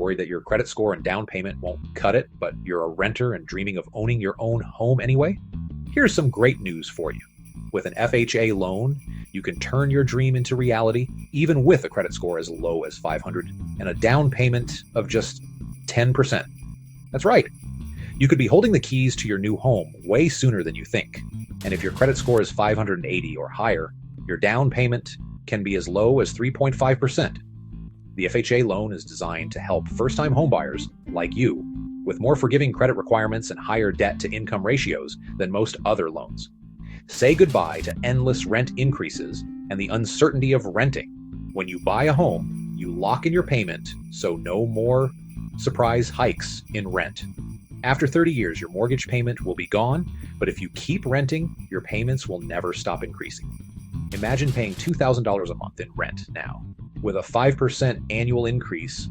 Worried that your credit score and down payment won't cut it, but you're a renter and dreaming of owning your own home anyway? Here's some great news for you. With an FHA loan, you can turn your dream into reality, even with a credit score as low as 500 and a down payment of just 10%. That's right. You could be holding the keys to your new home way sooner than you think. And if your credit score is 580 or higher, your down payment can be as low as 3.5%. The FHA loan is designed to help first-time homebuyers like you with more forgiving credit requirements and higher debt-to-income ratios than most other loans. Say goodbye to endless rent increases and the uncertainty of renting. When you buy a home, you lock in your payment, so no more surprise hikes in rent. After 30 years, your mortgage payment will be gone, but if you keep renting, your payments will never stop increasing. Imagine paying $2,000 a month in rent now. With a 5% annual increase,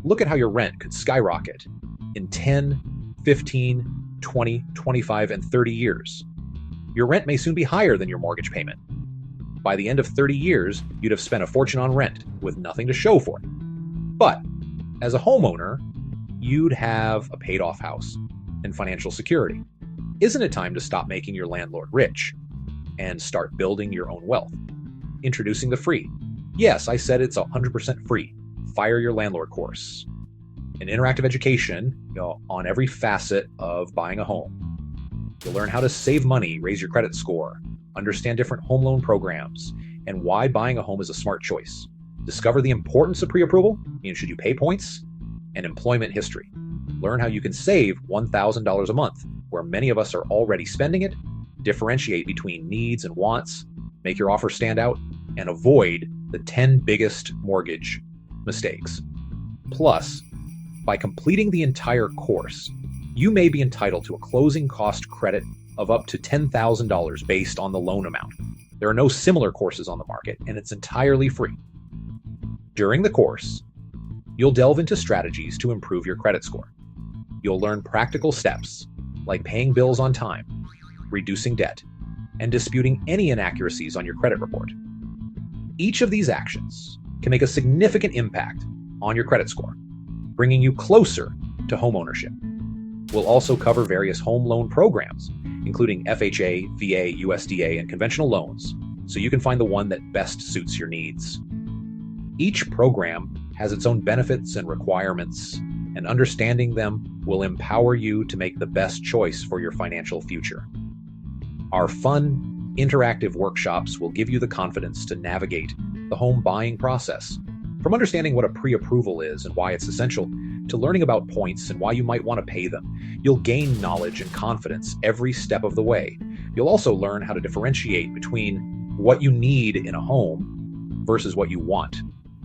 look at how your rent could skyrocket in 10, 15, 20, 25, and 30 years. Your rent may soon be higher than your mortgage payment. By the end of 30 years, you'd have spent a fortune on rent with nothing to show for it. But as a homeowner, you'd have a paid-off house and financial security. Isn't it time to stop making your landlord rich and start building your own wealth? Introducing the free, yes, I said it's 100% free, Fire Your Landlord course. An interactive education on every facet of buying a home. You'll learn how to save money, raise your credit score, understand different home loan programs, and why buying a home is a smart choice. Discover the importance of pre-approval, should you pay points, and employment history. Learn how you can save $1,000 a month, where many of us are already spending it, differentiate between needs and wants, make your offer stand out, and avoid the 10 biggest mortgage mistakes. Plus, by completing the entire course, you may be entitled to a closing cost credit of up to $10,000 based on the loan amount. There are no similar courses on the market, and it's entirely free. During the course, you'll delve into strategies to improve your credit score. You'll learn practical steps like paying bills on time, reducing debt, and disputing any inaccuracies on your credit report. Each of these actions can make a significant impact on your credit score, bringing you closer to homeownership. We'll also cover various home loan programs, including FHA, VA, USDA, and conventional loans, so you can find the one that best suits your needs. Each program has its own benefits and requirements, and understanding them will empower you to make the best choice for your financial future. Our fun, interactive workshops will give you the confidence to navigate the home buying process. From understanding what a pre-approval is and why it's essential, to learning about points and why you might want to pay them, you'll gain knowledge and confidence every step of the way. You'll also learn how to differentiate between what you need in a home versus what you want.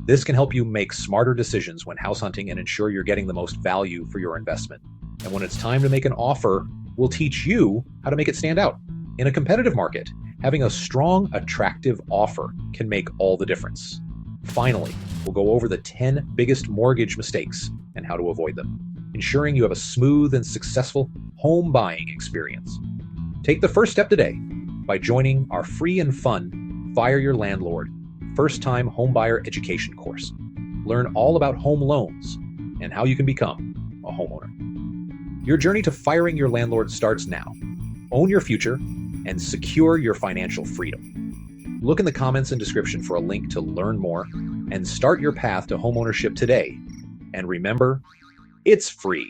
This can help you make smarter decisions when house hunting and ensure you're getting the most value for your investment. And when it's time to make an offer, we'll teach you how to make it stand out. In a competitive market, having a strong, attractive offer can make all the difference. Finally, we'll go over the 10 biggest mortgage mistakes and how to avoid them, ensuring you have a smooth and successful home buying experience. Take the first step today by joining our free and fun Fire Your Landlord first-time homebuyer education course. Learn all about home loans and how you can become a homeowner. Your journey to firing your landlord starts now. Own your future and secure your financial freedom. Look in the comments and description for a link to learn more and start your path to homeownership today. And remember, it's free.